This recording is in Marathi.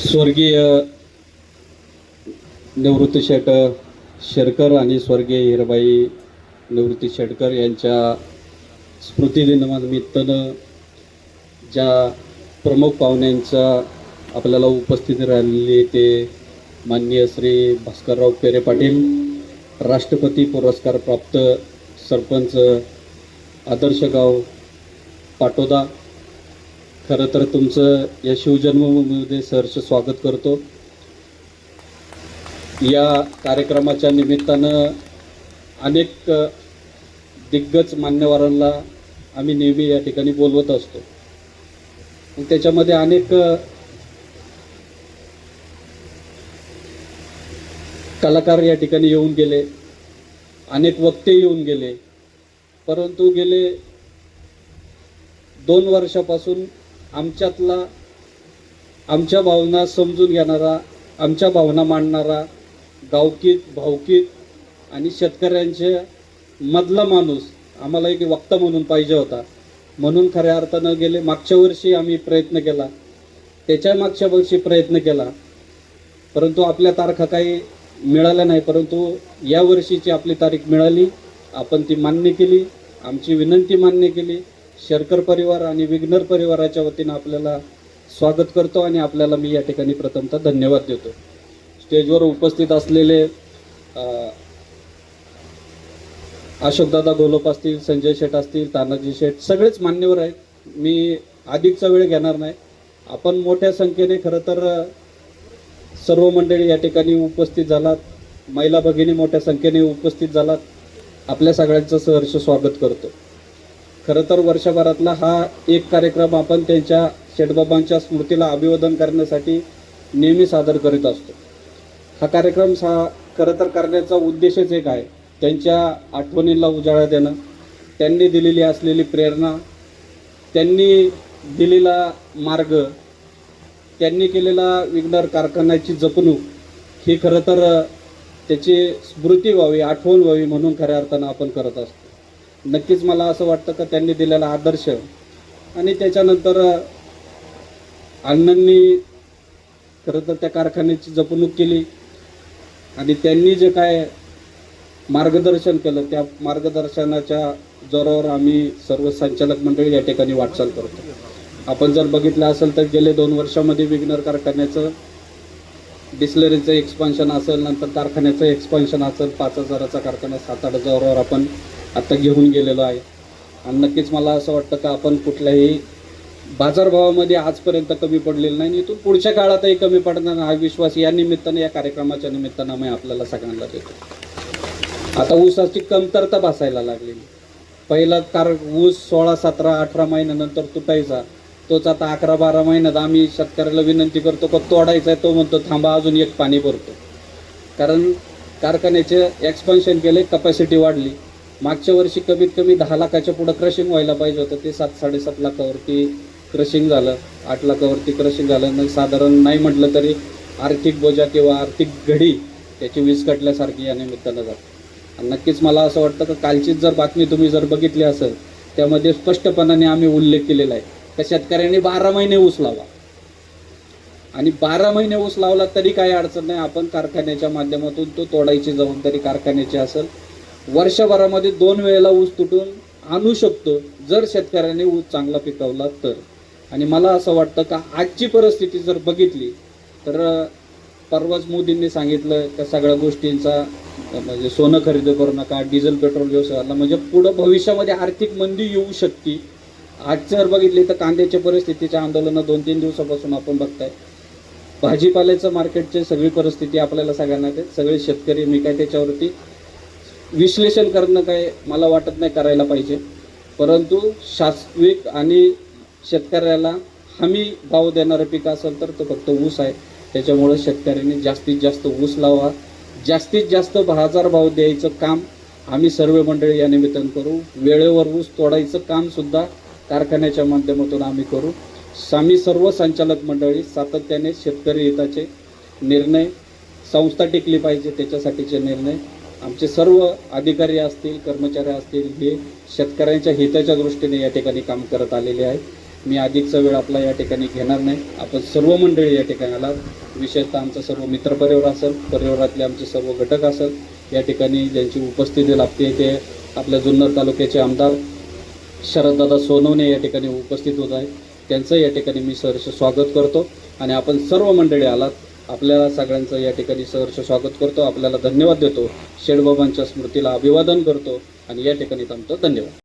स्वर्गीय निवृत्ती शेट शेरकर आणि स्वर्गीय हिराबाई निवृत्ती शेटकर यांच्या स्मृतिदिनानिमित्तानं ज्या प्रमुख पाहुण्यांचा आपल्याला उपस्थिती राहिलेली ते माननीय श्री भास्करराव पेरे पाटील, राष्ट्रपती पुरस्कार प्राप्त सरपंच आदर्श गाव पाटोदा, खरं तर तुमचं या शिवजन्मभूमीमध्ये सहर्ष स्वागत करतो. या कार्यक्रमाच्या निमित्तानं अनेक दिग्गज मान्यवरांना आम्ही नेहमी या ठिकाणी बोलवत असतो. त्याच्यामध्ये अनेक कलाकार या ठिकाणी येऊन गेले, अनेक वक्ते येऊन गेले, परंतु गेले 2 वर्षापासून आमच्यातला आमच्या भावना समजून घेणारा, आमच्या भावना मांडणारा, गावकीत भावकीत आणि शेतकऱ्यांच्या मधला माणूस आम्हाला एक वक्ता म्हणून पाहिजे होता. म्हणून खऱ्या अर्थानं गेले मागच्या वर्षी आम्ही प्रयत्न केला, त्याच्या मागच्या वर्षी प्रयत्न केला, परंतु आपल्या तारखा काही मिळाल्या नाही. परंतु या वर्षीची आपली तारीख मिळाली, आपण ती मान्य केली, आमची विनंती मान्य केली. शेरकर परिवार आणि विघ्नर परिवाराच्या वतीनं आपल्याला स्वागत करतो आणि आपल्याला मी या ठिकाणी प्रथमतः धन्यवाद देतो. स्टेजवर उपस्थित असलेले अशोकदादा घोलप असतील, संजय शेठ असतील, तानाजी शेठ, सगळेच मान्यवर आहेत. मी अधिकचा वेळ घेणार नाही. आपण मोठ्या संख्येने खरं तर सर्व मंडळी या ठिकाणी उपस्थित झालात, महिला भगिनी मोठ्या संख्येने उपस्थित झालात. आपल्या सगळ्यांचं सहर्ष स्वागत करतो. खरं तर वर्षभरातला हा एक कार्यक्रम आपण त्यांच्या शेठबाबांच्या स्मृतीला अभिवादन करण्यासाठी नेहमी सादर करीत असतो. हा कार्यक्रम खरं तर करण्याचा उद्देशच एक आहे, त्यांच्या आठवणींना उजाळा देणं, त्यांनी दिलेली असलेली प्रेरणा, त्यांनी दिलेला मार्ग, त्यांनी केलेला विघ्नर कारखान्याची जपणूक ही खरं तर त्याची स्मृती व्हावी, आठवण व्हावी म्हणून खऱ्या अर्थानं आपण करत असतो. नक्कीच मला असं वाटतं का त्यांनी दिलेला आदर्श आणि त्याच्यानंतर अण्णांनी खरं तर त्या कारखान्याची जपणूक केली आणि त्यांनी जे काय मार्गदर्शन केलं त्या मार्गदर्शनाच्या जोरावर आम्ही सर्व संचालक मंडळी या ठिकाणी वाटचाल करतो. आपण जर बघितलं असेल तर गेले 2 वर्षामध्ये विघ्नर कारखान्याचं डिस्लरीचं एक्सपान्शन असेल, नंतर कारखान्याचं एक्सपान्शन असेल, 5,000चा कारखाना 7,000वर आपण आता घेऊन गेलेलो आहे. आणि नक्कीच मला असं वाटतं का आपण कुठल्याही बाजारभावामध्ये आजपर्यंत कमी पडलेलं नाही, इथून पुढच्या काळातही कमी पडणार हा विश्वास या निमित्तानं, या कार्यक्रमाच्या निमित्तानं मी आपल्याला सगळ्यांना देतो. आता ऊसाची कमतरता भासायला लागलेली. पहिला ऊस 16, 17, 18 महिन्यानंतर तुटायचा, तोच आता 11-12 महिन्यात आम्ही शेतकऱ्याला विनंती करतो का तोडायचा आहे, तो म्हणतो थांबा अजून एक पाणी भरतो. कारण कारखान्याचे एक्सपान्शन केले, कपॅसिटी वाढली. मागच्या वर्षी कमीत कमी 10 लाखाच्या पुढं क्रशिंग व्हायला पाहिजे होतं, ते 7-7.5 लाखावरती क्रशिंग झालं, 8 लाखावरती क्रशिंग झालं. मग साधारण नाही म्हटलं तरी आर्थिक बोजा किंवा आर्थिक घडी त्याची विस्कटल्यासारखी या निमित्तानं जाते. आणि नक्कीच मला असं वाटतं का कालचीच जर बातमी तुम्ही जर बघितली असेल त्यामध्ये स्पष्टपणाने आम्ही उल्लेख केलेला आहे का शेतकऱ्यांनी 12 महिने ऊस लावला आणि 12 महिने ऊस लावला तरी काही अडचण नाही, आपण कारखान्याच्या माध्यमातून तो तोडायची जबाबदारी कारखान्याची असेल. वर्षभरामध्ये 2 वेळेला ऊस तुटून आणू शकतो जर शेतकऱ्याने ऊस चांगला पिकवला तर. आणि मला असं वाटतं का आजची परिस्थिती जर बघितली तर परवाच मोदींनी सांगितलं त्या सगळ्या गोष्टींचा म्हणजे सोनं खरेदी करू नका, डिझेल पेट्रोल व्यवसायाला, म्हणजे पुढं भविष्यामध्ये आर्थिक मंदी येऊ शकते. आज जर बघितली तर कांद्याच्या परिस्थितीच्या आंदोलनं 2-3 दिवसापासून आपण बघताय. भाजीपाल्याचं मार्केटची सगळी परिस्थिती आपल्याला सगळ्यांना ते सगळे शेतकरी, मी काय त्याच्यावरती विश्लेषण करणं काय मला वाटत नाही करायला पाहिजे, परंतु शाश्वत आणि शेतकऱ्याला हमी भाव देणारं पीक असेल तर तो फक्त ऊस आहे. त्याच्यामुळे शेतकऱ्यांनी जास्तीत जास्त ऊस लावा, जास्तीत जास्त बाजारभाव द्यायचं काम आम्ही सर्व मंडळी या निमित्तानं करू. वेळेवर ऊस तोडायचं कामसुद्धा कारखान्याच्या माध्यमातून आम्ही करू. आम्ही सर्व संचालक मंडळी सातत्याने शेतकरी हिताचे निर्णय, संस्था टिकली पाहिजे त्याच्यासाठीचे निर्णय, आमचे सर्व अधिकारी असतील, कर्मचारी असतील, हे शेतकऱ्यांच्या हिताच्या दृष्टीने या ठिकाणी काम करत आलेले आहेत. मी अधिकचा वेळ आपला या ठिकाणी घेणार नाही. आपण सर्व मंडळी या ठिकाणी आलात, विशेषतः आमचा सर्व मित्रपरिवार असेल, परिवारातले आमचे सर्व घटक असेल, या ठिकाणी ज्यांची उपस्थिती लाभते ते आपल्या जुन्नर तालुक्याचे आमदार शरददादा सोनवणे या ठिकाणी उपस्थित होत आहेत. त्यांचं या ठिकाणी मी सहर्ष स्वागत करतो आणि आपण सर्व मंडळी आलात, आपल्याला सगळ्यांचं या ठिकाणी सहर्ष स्वागत करतो. आपल्याला धन्यवाद देतो, शेडबाबांच्या स्मृतीला अभिवादन करतो आणि या ठिकाणी थांबतो. धन्यवाद.